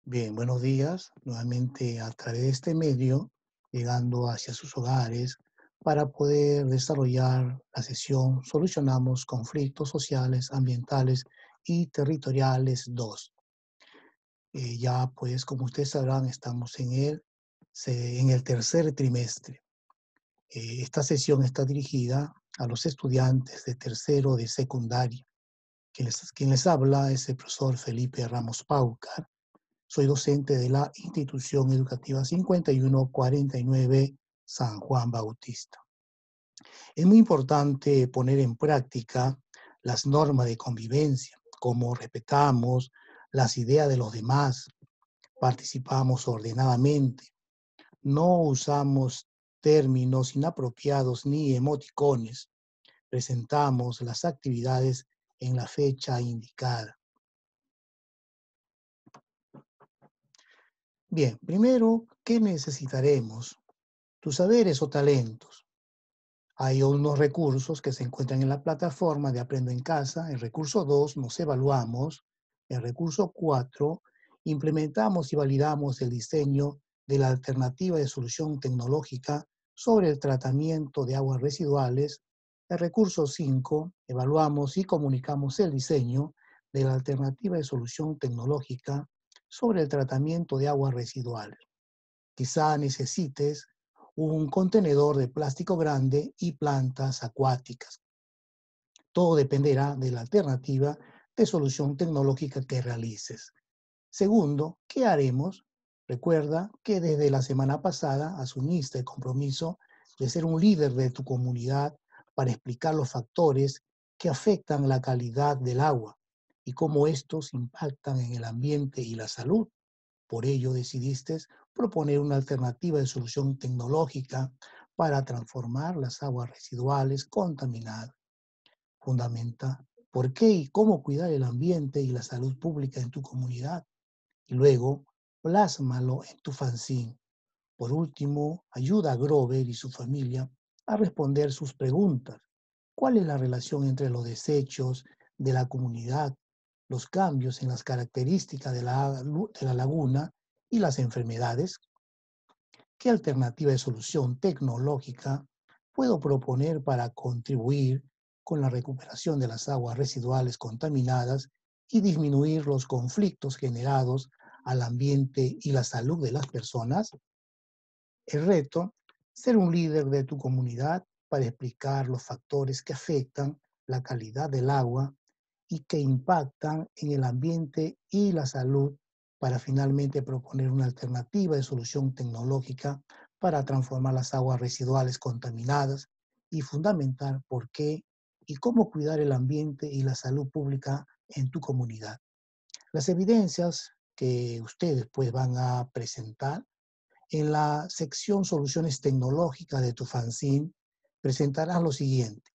Bien, buenos días. Nuevamente a través de este medio, llegando hacia sus hogares para poder desarrollar la sesión Solucionamos conflictos sociales, ambientales y territoriales 2. Ya pues, como ustedes sabrán, estamos en el tercer trimestre. Esta sesión está dirigida a los estudiantes de tercero de secundaria. Quien les habla es el profesor Felipe Ramos Paucar. Soy docente de la Institución Educativa 5149 San Juan Bautista. Es muy importante poner en práctica las normas de convivencia, como respetamos las ideas de los demás, participamos ordenadamente, no usamos términos inapropiados ni emoticones, presentamos las actividades en la fecha indicada. Bien, primero, ¿qué necesitaremos? Tus saberes o talentos. Hay unos recursos que se encuentran en la plataforma de Aprendo en Casa. El recurso 2, nos evaluamos. El recurso 4, implementamos y validamos el diseño de la alternativa de solución tecnológica sobre el tratamiento de aguas residuales. El recurso 5, evaluamos y comunicamos el diseño de la alternativa de solución tecnológica sobre el tratamiento de aguas residuales. Quizá necesites un contenedor de plástico grande y plantas acuáticas. Todo dependerá de la alternativa de solución tecnológica que realices. Segundo, ¿qué haremos? Recuerda que desde la semana pasada asumiste el compromiso de ser un líder de tu comunidad para explicar los factores que afectan la calidad del agua y cómo estos impactan en el ambiente y la salud. Por ello decidiste proponer una alternativa de solución tecnológica para transformar las aguas residuales contaminadas. Fundamenta por qué y cómo cuidar el ambiente y la salud pública en tu comunidad. Y luego, plásmalo en tu fanzine. Por último, ayuda a Grover y su familia a responder sus preguntas. ¿Cuál es la relación entre los desechos de la comunidad, los cambios en las características de la laguna y las enfermedades? ¿Qué alternativa de solución tecnológica puedo proponer para contribuir con la recuperación de las aguas residuales contaminadas y disminuir los conflictos generados al ambiente y la salud de las personas? El reto, ser un líder de tu comunidad para explicar los factores que afectan la calidad del agua y que impactan en el ambiente y la salud para finalmente proponer una alternativa de solución tecnológica para transformar las aguas residuales contaminadas y fundamentar por qué y cómo cuidar el ambiente y la salud pública en tu comunidad. Las evidencias que ustedes pues van a presentar en la sección Soluciones Tecnológicas de tu fanzine presentarás lo siguiente: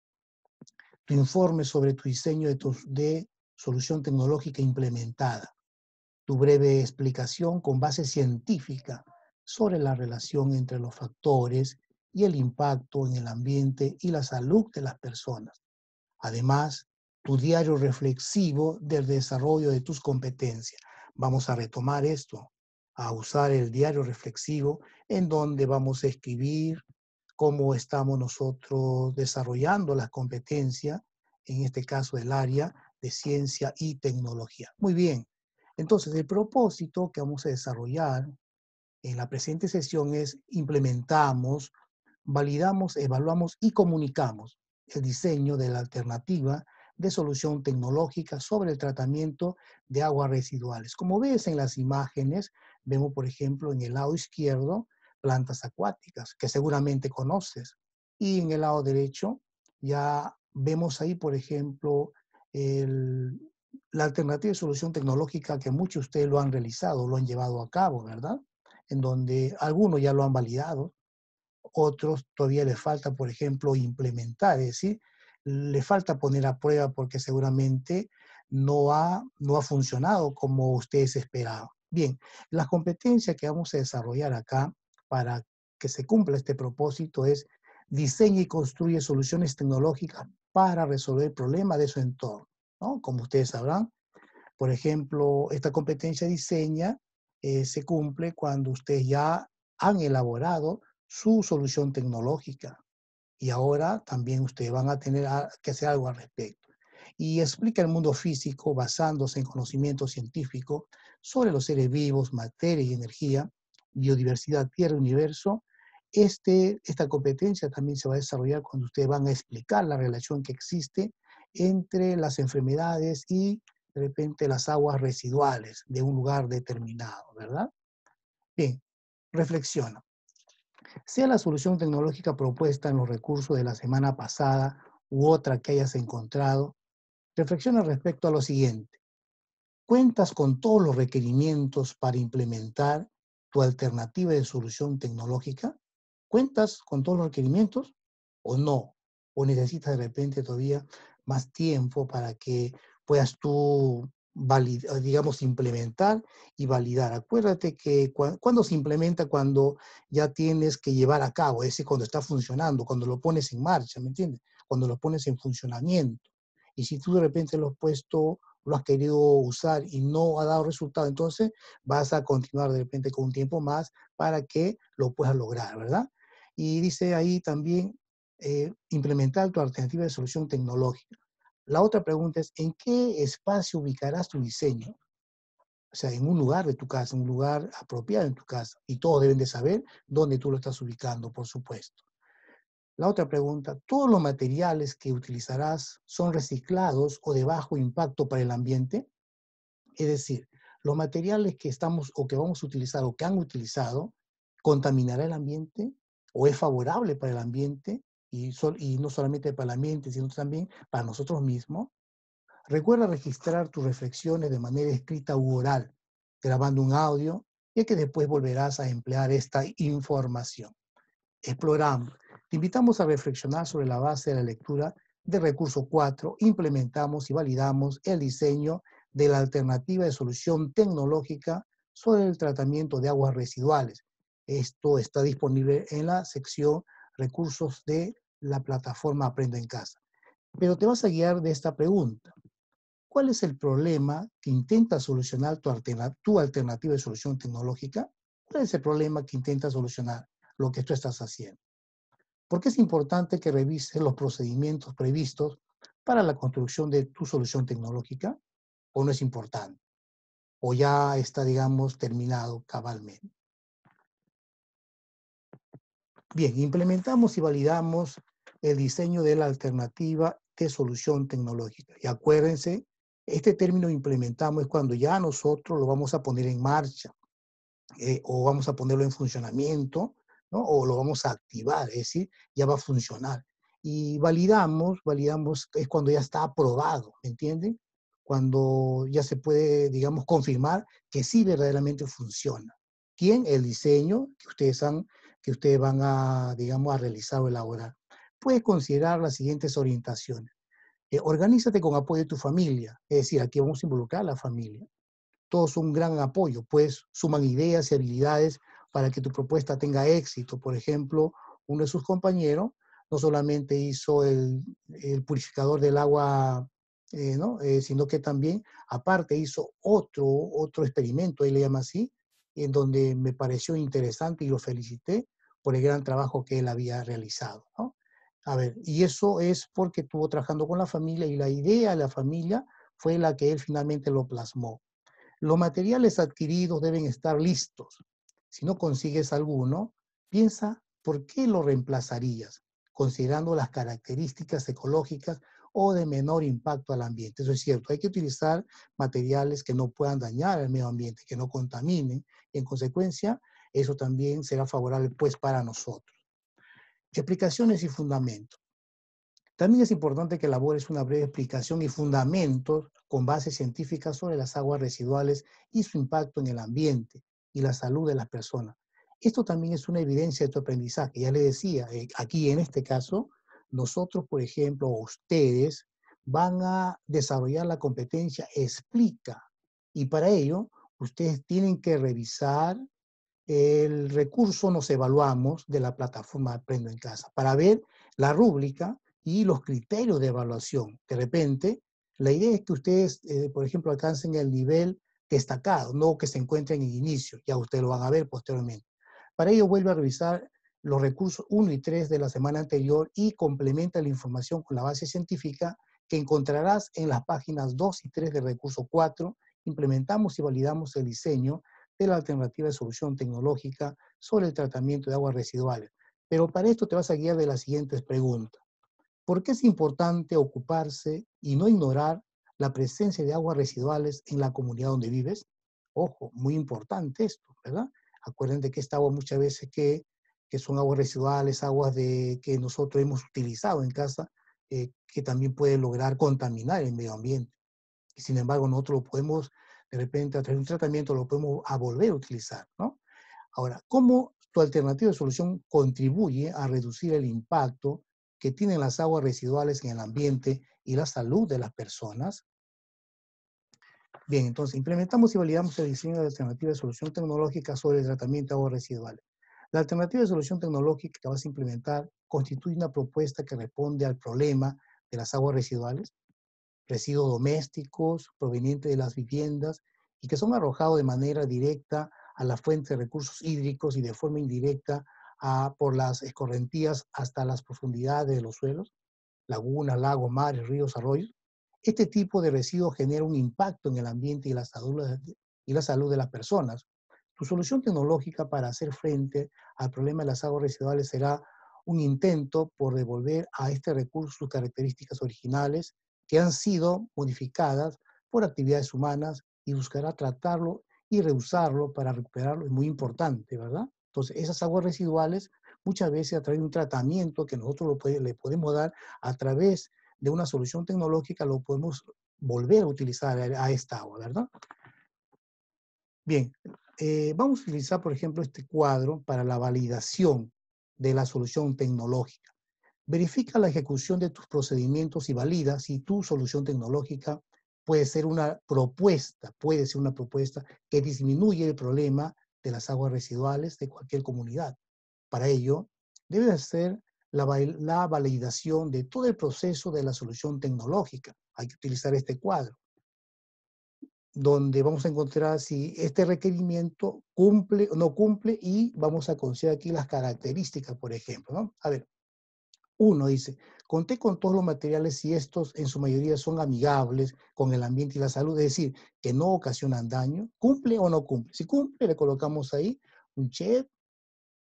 tu informe sobre tu diseño de solución tecnológica implementada, tu breve explicación con base científica sobre la relación entre los factores y el impacto en el ambiente y la salud de las personas. Además, tu diario reflexivo del desarrollo de tus competencias. Vamos a retomar esto, a usar el diario reflexivo en donde vamos a escribir cómo estamos nosotros desarrollando las competencias, en este caso el área de ciencia y tecnología. Muy bien, entonces el propósito que vamos a desarrollar en la presente sesión es implementamos, validamos, evaluamos y comunicamos el diseño de la alternativa de solución tecnológica sobre el tratamiento de aguas residuales. Como ves en las imágenes, vemos por ejemplo en el lado izquierdo plantas acuáticas que seguramente conoces, y en el lado derecho ya vemos ahí por ejemplo el, la alternativa de solución tecnológica que muchos de ustedes lo han realizado, lo han llevado a cabo, ¿verdad? En donde algunos ya lo han validado, otros todavía les falta, por ejemplo, implementar, es decir, le falta poner a prueba porque seguramente no ha funcionado como ustedes esperaban. Bien, las competencias que vamos a desarrollar acá para que se cumpla este propósito es diseña y construye soluciones tecnológicas para resolver problemas de su entorno, ¿no? Como ustedes sabrán, por ejemplo, esta competencia diseña se cumple cuando ustedes ya han elaborado su solución tecnológica y ahora también ustedes van a tener que hacer algo al respecto. Y explica el mundo físico basándose en conocimiento científico sobre los seres vivos, materia y energía, biodiversidad, tierra, universo. Esta competencia también se va a desarrollar cuando ustedes van a explicar la relación que existe entre las enfermedades y de repente las aguas residuales de un lugar determinado, ¿verdad? Bien, reflexiona. Sea la solución tecnológica propuesta en los recursos de la semana pasada u otra que hayas encontrado, reflexiona respecto a lo siguiente. ¿Cuentas con todos los requerimientos para implementar tu alternativa de solución tecnológica? ¿Cuentas con todos los requerimientos o no? ¿O necesitas de repente todavía más tiempo para que puedas tú digamos, implementar y validar? Acuérdate que cuando se implementa, cuando ya tienes que llevar a cabo, es decir, cuando está funcionando, cuando lo pones en marcha, ¿me entiendes? Cuando lo pones en funcionamiento. Y si tú de repente lo has puesto, lo has querido usar y no ha dado resultado, entonces vas a continuar de repente con un tiempo más para que lo puedas lograr, ¿verdad? Y dice ahí también implementar tu alternativa de solución tecnológica. La otra pregunta es, ¿en qué espacio ubicarás tu diseño? O sea, en un lugar de tu casa, en un lugar apropiado en tu casa. Y todos deben de saber dónde tú lo estás ubicando, por supuesto. La otra pregunta, ¿todos los materiales que utilizarás son reciclados o de bajo impacto para el ambiente? Es decir, los materiales que estamos o que vamos a utilizar o que han utilizado, ¿contaminará el ambiente o es favorable para el ambiente? Y no solamente para el ambiente, sino también para nosotros mismos. Recuerda registrar tus reflexiones de manera escrita u oral, grabando un audio, ya que después volverás a emplear esta información. Exploramos. Te invitamos a reflexionar sobre la base de la lectura del recurso 4. Implementamos y validamos el diseño de la alternativa de solución tecnológica sobre el tratamiento de aguas residuales. Esto está disponible en la sección recursos de la plataforma Aprendo en Casa. Pero te vas a guiar de esta pregunta. ¿Cuál es el problema que intenta solucionar tu alternativa de solución tecnológica? ¿Cuál es el problema que intenta solucionar lo que tú estás haciendo? ¿Por qué es importante que revises los procedimientos previstos para la construcción de tu solución tecnológica? ¿O no es importante? ¿O ya está, digamos, terminado cabalmente? Bien, implementamos y validamos el diseño de la alternativa de solución tecnológica. Y acuérdense, este término implementamos es cuando ya nosotros lo vamos a poner en marcha. O vamos a ponerlo en funcionamiento, ¿no? O lo vamos a activar, es decir, ya va a funcionar. Y validamos es cuando ya está aprobado, ¿me entienden? Cuando ya se puede, digamos, confirmar que sí verdaderamente funciona. ¿Quién? El diseño que ustedes van a, digamos, a realizar o elaborar. Puedes considerar las siguientes orientaciones. Organízate con apoyo de tu familia, es decir, aquí vamos a involucrar a la familia. Todos son un gran apoyo, pues suman ideas y habilidades para que tu propuesta tenga éxito. Por ejemplo, uno de sus compañeros no solamente hizo el purificador del agua, ¿no? Sino que también, aparte, hizo otro experimento, él le llama así, en donde me pareció interesante y lo felicité por el gran trabajo que él había realizado, ¿no? A ver, y eso es porque estuvo trabajando con la familia y la idea de la familia fue la que él finalmente lo plasmó. Los materiales adquiridos deben estar listos. Si no consigues alguno, piensa por qué lo reemplazarías, considerando las características ecológicas o de menor impacto al ambiente. Eso es cierto, hay que utilizar materiales que no puedan dañar al medio ambiente, que no contaminen, y en consecuencia, eso también será favorable pues para nosotros. Explicaciones y fundamentos. También es importante que elabores una breve explicación y fundamentos con bases científicas sobre las aguas residuales y su impacto en el ambiente y la salud de las personas. Esto también es una evidencia de tu aprendizaje. Ya le decía, aquí en este caso, nosotros, por ejemplo, ustedes van a desarrollar la competencia explica. Y para ello, ustedes tienen que revisar el recurso nos evaluamos de la plataforma Aprendo en Casa para ver la rúbrica y los criterios de evaluación. De repente, la idea es que ustedes, por ejemplo, alcancen el nivel destacado, no que se encuentre en el inicio, ya ustedes lo van a ver posteriormente. Para ello vuelve a revisar los recursos 1 y 3 de la semana anterior y complementa la información con la base científica que encontrarás en las páginas 2 y 3 del recurso 4. Implementamos y validamos el diseño de la alternativa de solución tecnológica sobre el tratamiento de aguas residuales. Pero para esto te vas a guiar de las siguientes preguntas. ¿Por qué es importante ocuparse y no ignorar la presencia de aguas residuales en la comunidad donde vives? Ojo, muy importante esto, ¿verdad? Acuérdense que esta agua muchas veces que son aguas residuales, aguas que nosotros hemos utilizado en casa, que también puede lograr contaminar el medio ambiente. Y sin embargo, nosotros lo podemos, de repente, a través de un tratamiento, lo podemos volver a utilizar, ¿no? Ahora, ¿cómo tu alternativa de solución contribuye a reducir el impacto que tienen las aguas residuales en el ambiente y la salud de las personas? Bien, entonces implementamos y validamos el diseño de alternativa de solución tecnológica sobre el tratamiento de aguas residuales. La alternativa de solución tecnológica que vas a implementar constituye una propuesta que responde al problema de las aguas residuales, residuos domésticos provenientes de las viviendas y que son arrojados de manera directa a la fuente de recursos hídricos y de forma indirecta por las escorrentías hasta las profundidades de los suelos, lagunas, lagos, mares, ríos, arroyos. Este tipo de residuos genera un impacto en el ambiente y la salud de las personas. Tu solución tecnológica para hacer frente al problema de las aguas residuales será un intento por devolver a este recurso sus características originales que han sido modificadas por actividades humanas y buscará tratarlo y reusarlo para recuperarlo. Es muy importante, ¿verdad? Entonces, esas aguas residuales muchas veces a través de un tratamiento que nosotros le podemos dar a través de una solución tecnológica, lo podemos volver a utilizar a esta agua, ¿verdad? Bien, vamos a utilizar, por ejemplo, este cuadro para la validación de la solución tecnológica. Verifica la ejecución de tus procedimientos y valida si tu solución tecnológica puede ser una propuesta que disminuye el problema de las aguas residuales de cualquier comunidad. Para ello, debe hacer la validación de todo el proceso de la solución tecnológica. Hay que utilizar este cuadro, donde vamos a encontrar si este requerimiento cumple o no cumple y vamos a considerar aquí las características, por ejemplo, ¿no? A ver, uno dice, conté con todos los materiales y estos en su mayoría son amigables con el ambiente y la salud, es decir, que no ocasionan daño. ¿Cumple o no cumple? Si cumple, le colocamos ahí un check,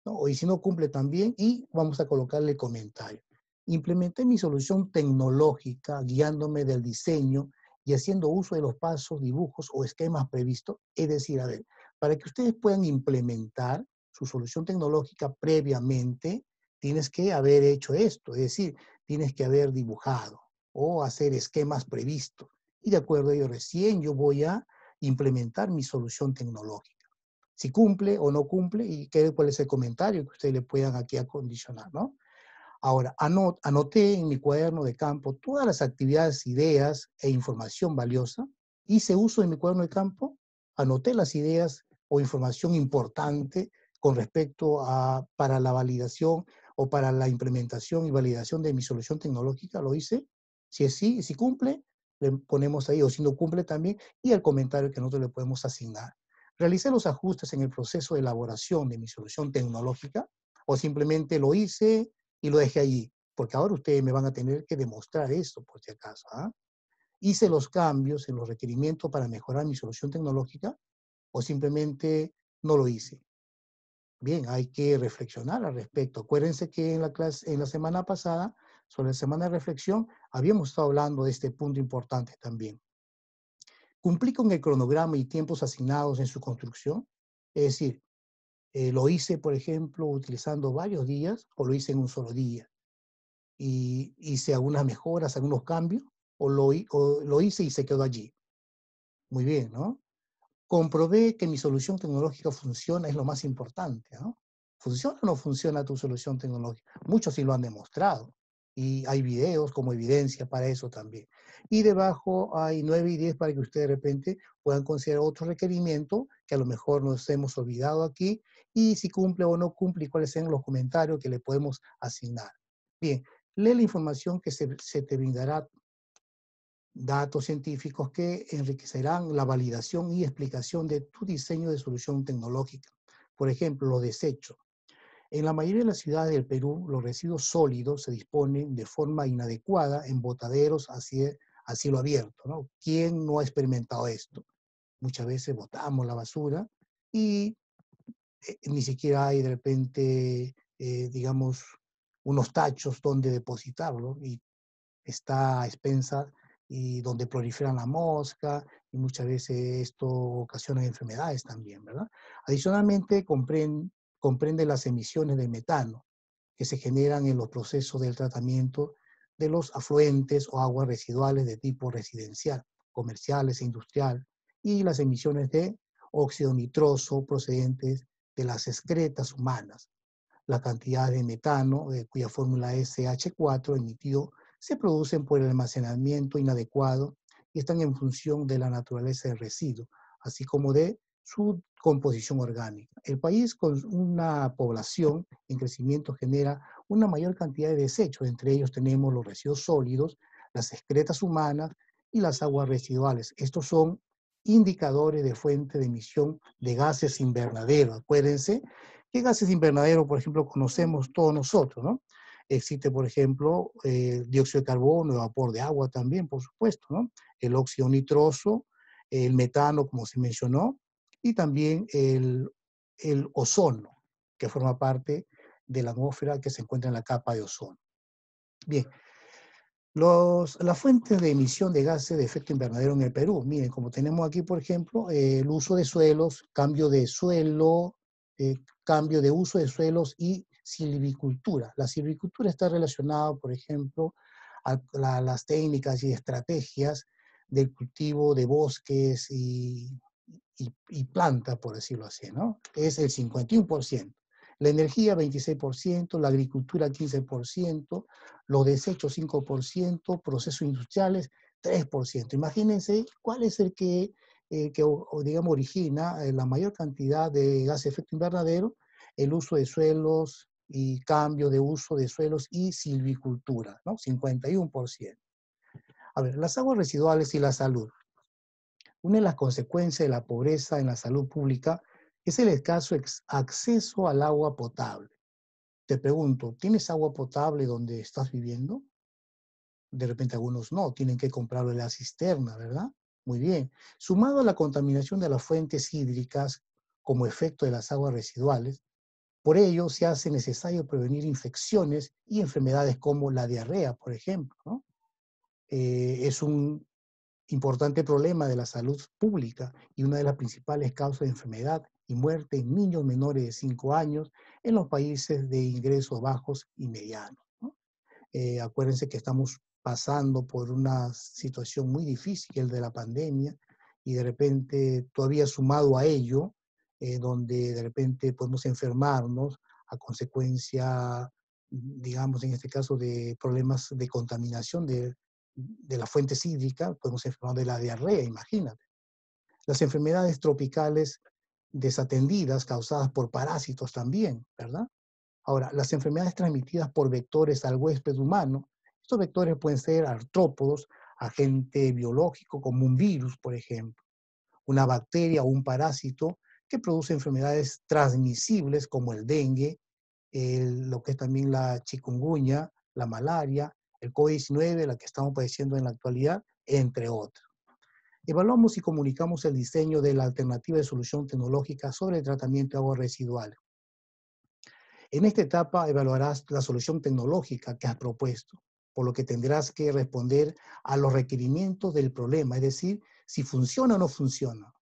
¿no? Y si no cumple también, y vamos a colocarle comentario. Implementé mi solución tecnológica guiándome del diseño y haciendo uso de los pasos, dibujos o esquemas previstos. Es decir, a ver, para que ustedes puedan implementar su solución tecnológica previamente, tienes que haber hecho esto, es decir, tienes que haber dibujado o hacer esquemas previstos. Y de acuerdo a ello, recién yo voy a implementar mi solución tecnológica. Si cumple o no cumple y cuál es el comentario que ustedes le puedan aquí acondicionar, ¿no? Ahora, anoté en mi cuaderno de campo todas las actividades, ideas e información valiosa. Hice uso de mi cuaderno de campo, anoté las ideas o información importante con respecto para la validación o para la implementación y validación de mi solución tecnológica. Lo hice. Si es sí, si cumple, le ponemos ahí, o si no cumple también, y el comentario que nosotros le podemos asignar. ¿Realicé los ajustes en el proceso de elaboración de mi solución tecnológica o simplemente lo hice y lo dejé allí? Porque ahora ustedes me van a tener que demostrar esto, por si acaso. ¿Ah? ¿Hice los cambios en los requerimientos para mejorar mi solución tecnológica o simplemente no lo hice? Bien, hay que reflexionar al respecto. Acuérdense que en la semana pasada, sobre la semana de reflexión, habíamos estado hablando de este punto importante también. ¿Cumplí con el cronograma y tiempos asignados en su construcción? Es decir, lo hice, por ejemplo, utilizando varios días o lo hice en un solo día. Y hice algunas mejoras, algunos cambios, o lo hice y se quedó allí. Muy bien, ¿no? Comprobé que mi solución tecnológica funciona, es lo más importante, ¿no? ¿Funciona o no funciona tu solución tecnológica? Muchos sí lo han demostrado. Y hay videos como evidencia para eso también. Y debajo hay 9 y 10 para que ustedes de repente puedan considerar otro requerimiento que a lo mejor nos hemos olvidado aquí y si cumple o no cumple y cuáles sean los comentarios que le podemos asignar. Bien, lee la información que se te brindará datos científicos que enriquecerán la validación y explicación de tu diseño de solución tecnológica. Por ejemplo, los desechos. En la mayoría de las ciudades del Perú, los residuos sólidos se disponen de forma inadecuada en botaderos a cielo abierto, ¿no? ¿Quién no ha experimentado esto? Muchas veces botamos la basura y ni siquiera hay de repente, digamos, unos tachos donde depositarlo y está a expensas y donde proliferan la mosca y muchas veces esto ocasiona enfermedades también, ¿verdad? Adicionalmente, comprende las emisiones de metano que se generan en los procesos del tratamiento de los afluentes o aguas residuales de tipo residencial, comerciales e industrial, y las emisiones de óxido nitroso procedentes de las excretas humanas. La cantidad de metano, cuya fórmula es CH4, emitido, se producen por el almacenamiento inadecuado y están en función de la naturaleza del residuo, así como de su composición orgánica. El país, con una población en crecimiento, genera una mayor cantidad de desechos. Entre ellos tenemos los residuos sólidos, las excretas humanas y las aguas residuales. Estos son indicadores de fuente de emisión de gases invernadero. Acuérdense, ¿qué gases invernadero, por ejemplo, conocemos todos nosotros, ¿no? Existe, por ejemplo, dióxido de carbono, vapor de agua también, por supuesto, ¿no? El óxido nitroso, el metano, como se mencionó, y también el ozono, que forma parte de la atmósfera que se encuentra en la capa de ozono. Bien, las fuentes de emisión de gases de efecto invernadero en el Perú. Miren, como tenemos aquí, por ejemplo, el uso de suelos, cambio de suelo, cambio de uso de suelos y silvicultura. La silvicultura está relacionada, por ejemplo, a las técnicas y estrategias del cultivo de bosques y plantas, por decirlo así, ¿no? Es el 51%. La energía 26%, la agricultura 15%, los desechos 5%, procesos industriales 3%. Imagínense cuál es el digamos, origina la mayor cantidad de gases de efecto invernadero, el uso de suelos y cambio de uso de suelos y silvicultura, ¿no? 51%. A ver, las aguas residuales y la salud. Una de las consecuencias de la pobreza en la salud pública es el escaso acceso al agua potable. Te pregunto, ¿tienes agua potable donde estás viviendo? De repente algunos no, tienen que comprarlo en la cisterna, ¿verdad? Muy bien. Sumado a la contaminación de las fuentes hídricas como efecto de las aguas residuales, por ello se hace necesario prevenir infecciones y enfermedades como la diarrea, por ejemplo, ¿no? Es un importante problema de la salud pública y una de las principales causas de enfermedad y muerte en niños menores de 5 años en los países de ingresos bajos y medianos, ¿no? Acuérdense que estamos pasando por una situación muy difícil, el de la pandemia, y de repente todavía sumado a ello, donde de repente podemos enfermarnos a consecuencia, digamos, en este caso, de problemas de contaminación de las fuentes hídricas, podemos enfermar de la diarrea, imagínate. Las enfermedades tropicales desatendidas causadas por parásitos también, ¿verdad? Ahora, las enfermedades transmitidas por vectores al huésped humano, estos vectores pueden ser artrópodos, agente biológico como un virus, por ejemplo, una bacteria o un parásito que produce enfermedades transmisibles como el dengue, lo que es también la chikungunya, la malaria, el COVID-19, la que estamos padeciendo en la actualidad, entre otros. Evaluamos y comunicamos el diseño de la alternativa de solución tecnológica sobre el tratamiento de aguas residuales. En esta etapa evaluarás la solución tecnológica que has propuesto, por lo que tendrás que responder a los requerimientos del problema, es decir, si funciona o no funciona,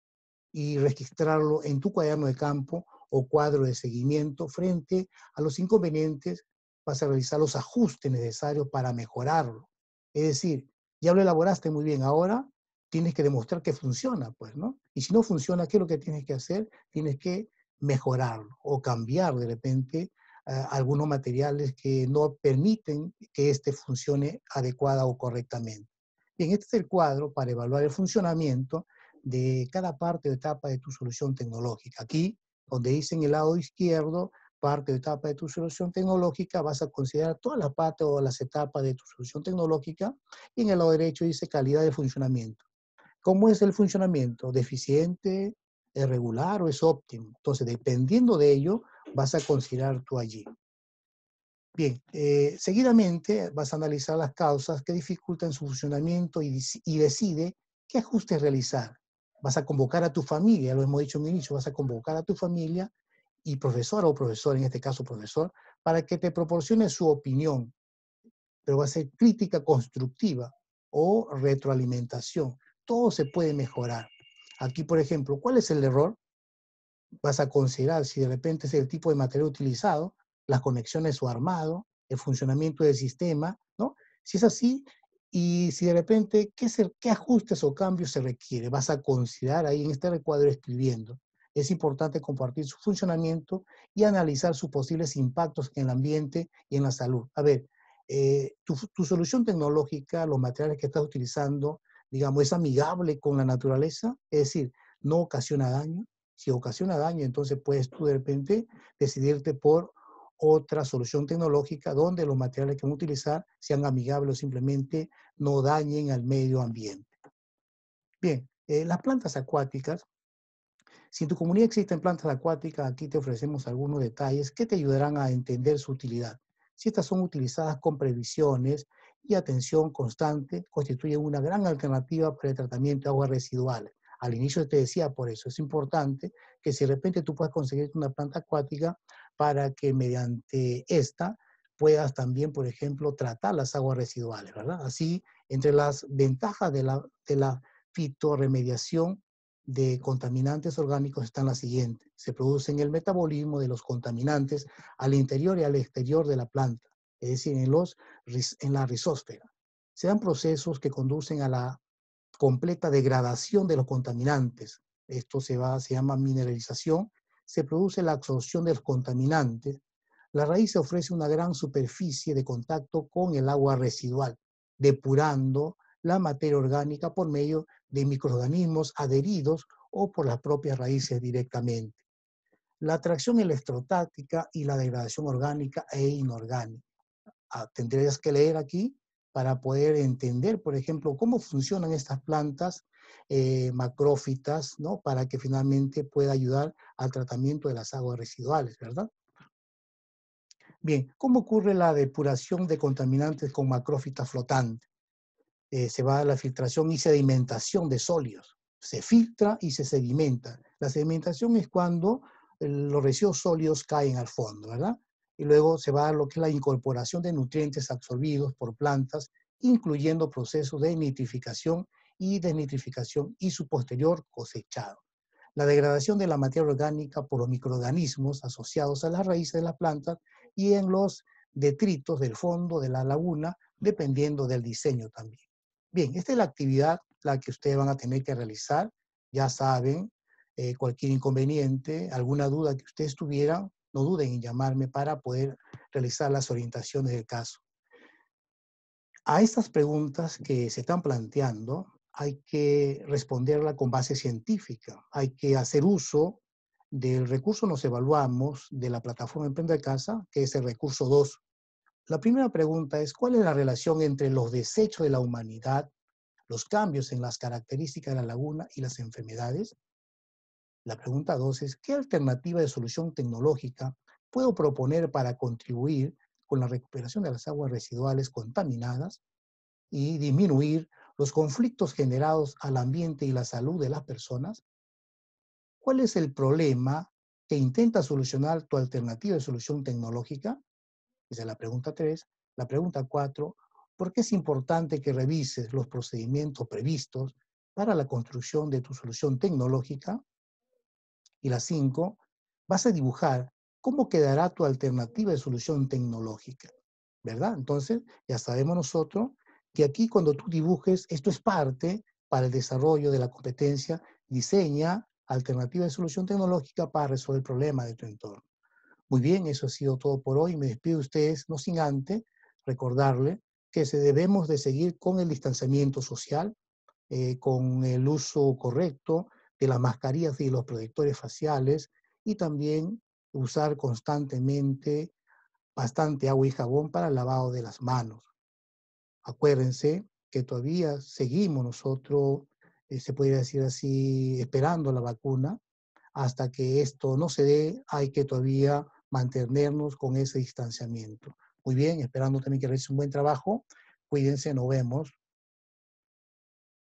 y registrarlo en tu cuaderno de campo o cuadro de seguimiento frente a los inconvenientes. Vas a realizar los ajustes necesarios para mejorarlo. Es decir, ya lo elaboraste muy bien, ahora tienes que demostrar que funciona, pues, ¿no? Y si no funciona, ¿qué es lo que tienes que hacer? Tienes que mejorarlo o cambiar de repente algunos materiales que no permiten que éste funcione adecuada o correctamente. Bien, este es el cuadro para evaluar el funcionamiento de cada parte o etapa de tu solución tecnológica. Aquí, donde dice en el lado izquierdo, parte o etapa de tu solución tecnológica, vas a considerar todas las partes o las etapas de tu solución tecnológica, y en el lado derecho dice calidad de funcionamiento. ¿Cómo es el funcionamiento? ¿Deficiente, es regular o es óptimo? Entonces, dependiendo de ello, vas a considerar tú allí. Bien, seguidamente vas a analizar las causas que dificultan su funcionamiento y decide qué ajustes realizar. Vas a convocar a tu familia, lo hemos dicho en el inicio, vas a convocar a tu familia y profesor o profesor, en este caso profesor, para que te proporcione su opinión, pero va a ser crítica constructiva o retroalimentación. Todo se puede mejorar. Aquí, por ejemplo, ¿cuál es el error? Vas a considerar si de repente es el tipo de material utilizado, las conexiones o armado, el funcionamiento del sistema, ¿no? Si es así, y si de repente, ¿qué ajustes o cambios se requiere? Vas a considerar ahí en este recuadro escribiendo. Es importante compartir su funcionamiento y analizar sus posibles impactos en el ambiente y en la salud. A ver, tu solución tecnológica, los materiales que estás utilizando, digamos, ¿es amigable con la naturaleza? Es decir, ¿no ocasiona daño? Si ocasiona daño, entonces puedes tú de repente decidirte por otra solución tecnológica donde los materiales que van a utilizar sean amigables o simplemente no dañen al medio ambiente. Bien, las plantas acuáticas. Si en tu comunidad existen plantas acuáticas, aquí te ofrecemos algunos detalles que te ayudarán a entender su utilidad. Si estas son utilizadas con previsiones y atención constante, constituyen una gran alternativa para el tratamiento de aguas residuales. Al inicio te decía, por eso es importante que si de repente tú puedas conseguir una planta acuática para que mediante esta puedas también, por ejemplo, tratar las aguas residuales, ¿verdad? Así, entre las ventajas de la fitorremediación de contaminantes orgánicos están las siguientes. Se producen el metabolismo de los contaminantes al interior y al exterior de la planta, es decir, en la rizósfera. Se dan procesos que conducen a la completa degradación de los contaminantes. Esto se llama mineralización. Se produce la absorción de los contaminantes. La raíz ofrece una gran superficie de contacto con el agua residual, depurando la materia orgánica por medio de microorganismos adheridos o por las propias raíces directamente. La atracción electrostática y la degradación orgánica e inorgánica. Tendrías que leer aquí para poder entender, por ejemplo, cómo funcionan estas plantas macrófitas, ¿no? Para que finalmente pueda ayudar al tratamiento de las aguas residuales, ¿verdad? Bien, ¿cómo ocurre la depuración de contaminantes con macrófitas flotantes? Se va a la filtración y sedimentación de sólidos. Se filtra y se sedimenta. La sedimentación es cuando los residuos sólidos caen al fondo, ¿verdad? Y luego se va a lo que es la incorporación de nutrientes absorbidos por plantas, incluyendo procesos de nitrificación y desnitrificación y su posterior cosechado. La degradación de la materia orgánica por los microorganismos asociados a las raíces de las plantas y en los detritos del fondo de la laguna, dependiendo del diseño también. Bien, esta es la actividad la que ustedes van a tener que realizar. Ya saben, cualquier inconveniente, alguna duda que ustedes tuvieran, no duden en llamarme para poder realizar las orientaciones del caso. A estas preguntas que se están planteando, hay que responderla con base científica. Hay que hacer uso del recurso Nos Evaluamos de la plataforma Emprende Casa, que es el recurso 2. La primera pregunta es, ¿cuál es la relación entre los desechos de la humanidad, los cambios en las características de la laguna y las enfermedades? La pregunta 2 es, ¿qué alternativa de solución tecnológica puedo proponer para contribuir con la recuperación de las aguas residuales contaminadas y disminuir los conflictos generados al ambiente y la salud de las personas? ¿Cuál es el problema que intenta solucionar tu alternativa de solución tecnológica? Esa es la pregunta 3. La pregunta 4, ¿por qué es importante que revises los procedimientos previstos para la construcción de tu solución tecnológica? Y la 5, vas a dibujar cómo quedará tu alternativa de solución tecnológica, ¿verdad? Entonces, ya sabemos nosotros que aquí cuando tú dibujes, esto es parte para el desarrollo de la competencia, diseña alternativa de solución tecnológica para resolver el problema de tu entorno. Muy bien, eso ha sido todo por hoy. Me despido de ustedes, no sin antes recordarle que debemos de seguir con el distanciamiento social, con el uso correcto de las mascarillas y los protectores faciales y también usar constantemente bastante agua y jabón para el lavado de las manos. Acuérdense que todavía seguimos nosotros, se podría decir así, esperando la vacuna. Hasta que esto no se dé, hay que todavía mantenernos con ese distanciamiento. Muy bien, esperando también que realice un buen trabajo. Cuídense, nos vemos.